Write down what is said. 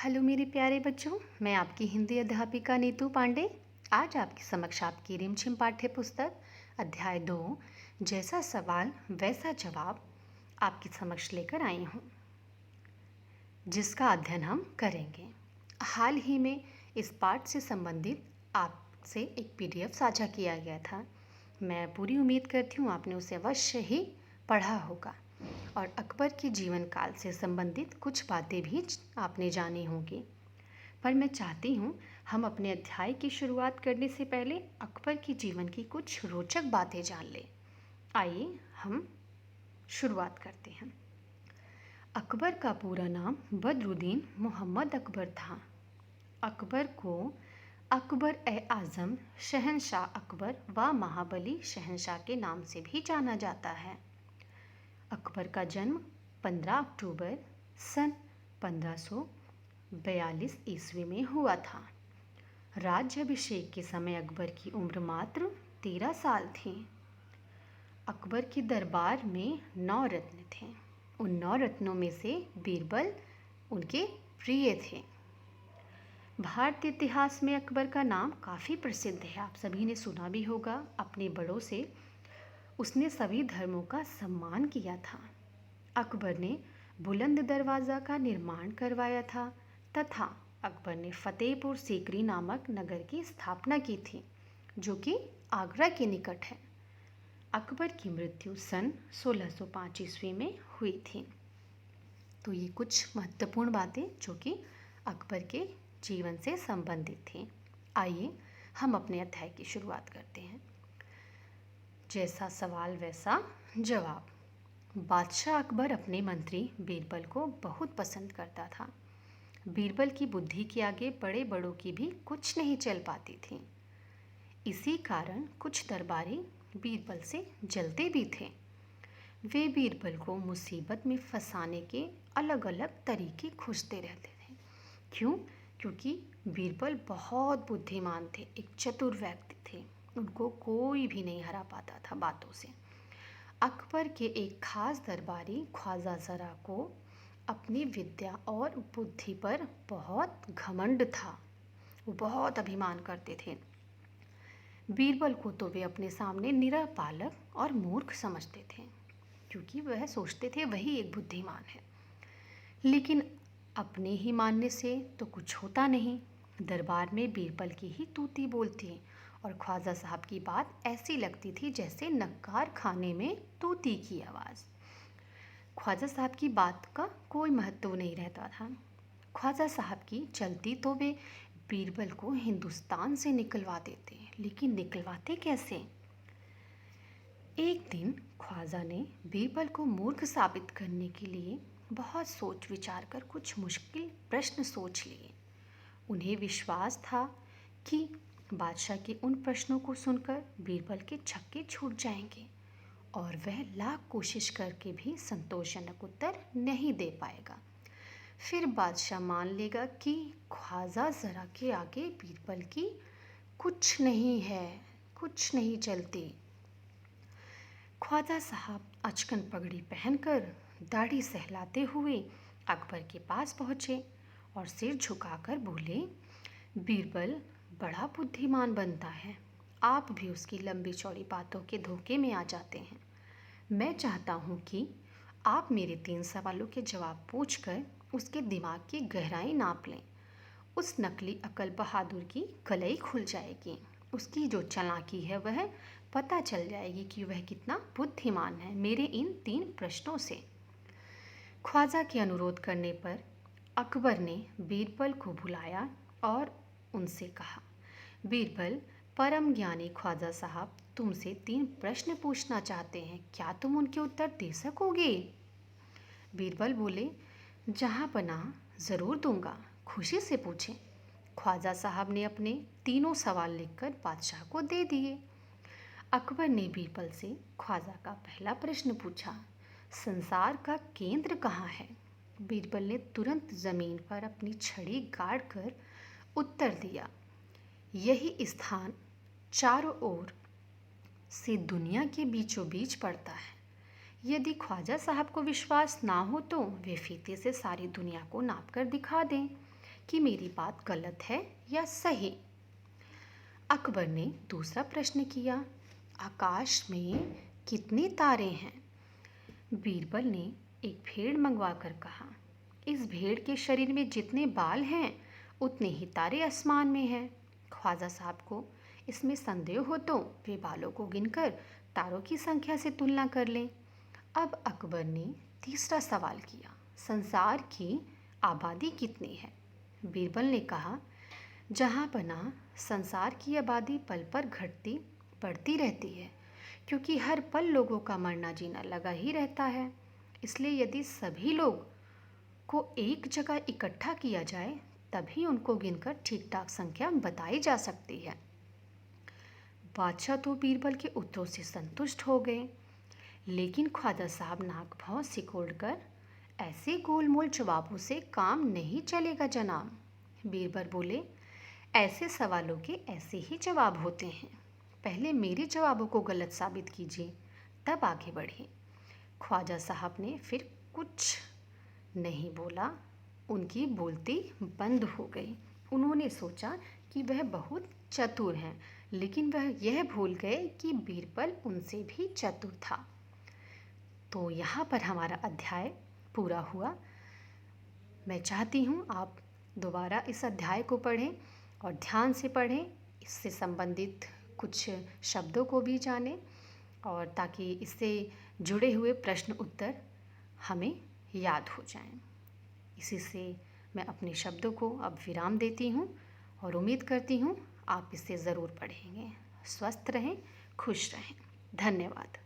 Hello मेरे प्यारे बच्चों, मैं आपकी हिंदी अध्यापिका नीतू पांडे आज आपके समक्ष आपकी रिमझिम पाठ्य पुस्तक अध्याय 2 जैसा सवाल वैसा जवाब आपके समक्ष लेकर आई हूँ, जिसका अध्ययन हम करेंगे। हाल ही में इस पाठ से संबंधित आपसे एक पीडीएफ साझा किया गया था। मैं पूरी उम्मीद करती हूँ आपने उसे अवश्य ही पढ़ा होगा और अकबर के जीवन काल से संबंधित कुछ बातें भी आपने जानी होंगी। पर मैं चाहती हूँ हम अपने अध्याय की शुरुआत करने से पहले अकबर के जीवन की कुछ रोचक बातें जान लें। आइए हम शुरुआत करते हैं। अकबर का पूरा नाम बदरुद्दीन मोहम्मद अकबर था। अकबर को अकबर ए आज़म, शहंशाह अकबर व महाबली शहंशाह के नाम से भी जाना जाता है। अकबर का जन्म 15 अक्टूबर सन 1542 ईस्वी में हुआ था। राज्याभिषेक के समय अकबर की उम्र मात्र 13 साल थी। अकबर के दरबार में 9 रत्न थे। उन 9 रत्नों में से बीरबल उनके प्रिय थे। भारतीय इतिहास में अकबर का नाम काफ़ी प्रसिद्ध है, आप सभी ने सुना भी होगा। अपने बड़ों से उसने सभी धर्मों का सम्मान किया था। अकबर ने बुलंद दरवाज़ा का निर्माण करवाया था तथा अकबर ने फतेहपुर सीकरी नामक नगर की स्थापना की थी, जो कि आगरा के निकट है। अकबर की मृत्यु सन 1605 ईस्वी में हुई थी। तो ये कुछ महत्वपूर्ण बातें जो कि अकबर के जीवन से संबंधित थी। आइए हम अपने अध्याय की शुरुआत करते हैं। जैसा सवाल वैसा जवाब। बादशाह अकबर अपने मंत्री बीरबल को बहुत पसंद करता था। बीरबल की बुद्धि के आगे बड़े बड़ों की भी कुछ नहीं चल पाती थी। इसी कारण कुछ दरबारी बीरबल से जलते भी थे। वे बीरबल को मुसीबत में फंसाने के अलग अलग तरीके खोजते रहते थे। क्यों? क्योंकि बीरबल बहुत बुद्धिमान थे, एक चतुर व्यक्ति थे। उनको कोई भी नहीं हरा पाता था बातों से। अकबर के एक खास दरबारी ख्वाजा ज़रा को अपनी विद्या और बुद्धि पर बहुत घमंड था। वो बहुत अभिमान करते थे। बीरबल को तो वे अपने सामने निरा बालक और मूर्ख समझते थे, क्योंकि वह सोचते थे वही एक बुद्धिमान है। लेकिन अपने ही मानने से तो कुछ होता नहीं। दरबार में बीरबल की ही तूती बोलती और ख्वाजा साहब की बात ऐसी लगती थी जैसे नक्कार खाने में तूती की आवाज़। ख्वाजा साहब की बात का कोई महत्व नहीं रहता था। ख्वाजा साहब की चलती तो वे बीरबल को हिंदुस्तान से निकलवा देते, लेकिन निकलवाते कैसे? एक दिन ख्वाजा ने बीरबल को मूर्ख साबित करने के लिए बहुत सोच विचार कर कुछ मुश्किल प्रश्न सोच लिए। उन्हें विश्वास था कि बादशाह के उन प्रश्नों को सुनकर बीरबल के छक्के छूट जाएंगे और वह लाख कोशिश करके भी संतोषजनक उत्तर नहीं दे पाएगा। फिर बादशाह मान लेगा कि ख्वाजा ज़रा के आगे बीरबल की कुछ नहीं है, कुछ नहीं चलती। ख्वाजा साहब अचकन पगड़ी पहनकर दाढ़ी सहलाते हुए अकबर के पास पहुँचे और सिर झुकाकर बोले, बीरबल बड़ा बुद्धिमान बनता है, आप भी उसकी लंबी चौड़ी बातों के धोखे में आ जाते हैं। मैं चाहता हूँ कि आप मेरे 3 सवालों के जवाब पूछकर उसके दिमाग की गहराई नाप लें। उस नकली अकल बहादुर की कलई खुल जाएगी। उसकी जो चालाकी है वह पता चल जाएगी कि वह कितना बुद्धिमान है मेरे इन 3 प्रश्नों से। ख्वाजा के अनुरोध करने पर अकबर ने बीरबल को बुलाया और उनसे कहा, बीरबल, परम ज्ञानी ख्वाजा साहब तुमसे 3 प्रश्न पूछना चाहते हैं, क्या तुम उनके उत्तर दे सकोगे? बीरबल बोले, जहाँ पनाह ज़रूर दूंगा, खुशी से पूछें। ख्वाजा साहब ने अपने तीनों सवाल लिखकर बादशाह को दे दिए। अकबर ने बीरबल से ख्वाजा का पहला प्रश्न पूछा, संसार का केंद्र कहाँ है? बीरबल ने तुरंत ज़मीन पर अपनी छड़ी गाड़ कर उत्तर दिया, यही स्थान चारों ओर से दुनिया के बीचों बीच पड़ता है। यदि ख्वाजा साहब को विश्वास ना हो तो वे फीते से सारी दुनिया को नाप कर दिखा दें। कि मेरी बात गलत है या सही। अकबर ने दूसरा प्रश्न किया, आकाश में कितने तारे हैं? बीरबल ने एक भेड़ मंगवा कर कहा, इस भेड़ के शरीर में जितने बाल हैं उतने ही तारे आसमान में हैं। ख्वाजा साहब को इसमें संदेह हो तो वे बालों को गिनकर तारों की संख्या से तुलना कर लें। अब अकबर ने तीसरा सवाल किया, संसार की आबादी कितनी है? बीरबल ने कहा, जहाँ पना संसार की आबादी पल पर घटती बढ़ती रहती है, क्योंकि हर पल लोगों का मरना जीना लगा ही रहता है। इसलिए यदि सभी लोग को एक जगह इकट्ठा किया जाए तभी उनको गिनकर ठीक ठाक संख्या बताई जा सकती है। बादशाह तो बीरबल के उत्तरों से संतुष्ट हो गए, लेकिन ख्वाजा साहब नाक भौं सिकोड़कर, ऐसे गोलमोल जवाबों से काम नहीं चलेगा जनाब। बीरबल बोले, ऐसे सवालों के ऐसे ही जवाब होते हैं, पहले मेरे जवाबों को गलत साबित कीजिए तब आगे बढ़िए। ख्वाजा साहब ने फिर कुछ नहीं बोला, उनकी बोलती बंद हो गई। उन्होंने सोचा कि वह बहुत चतुर हैं, लेकिन वह यह भूल गए कि बीरबल उनसे भी चतुर था। तो यहाँ पर हमारा अध्याय पूरा हुआ। मैं चाहती हूँ आप दोबारा इस अध्याय को पढ़ें और ध्यान से पढ़ें, इससे संबंधित कुछ शब्दों को भी जानें, और ताकि इससे जुड़े हुए प्रश्न उत्तर हमें याद हो जाएं। इसी से मैं अपने शब्दों को अब विराम देती हूँ और उम्मीद करती हूँ आप इसे ज़रूर पढ़ेंगे। स्वस्थ रहें, खुश रहें। धन्यवाद।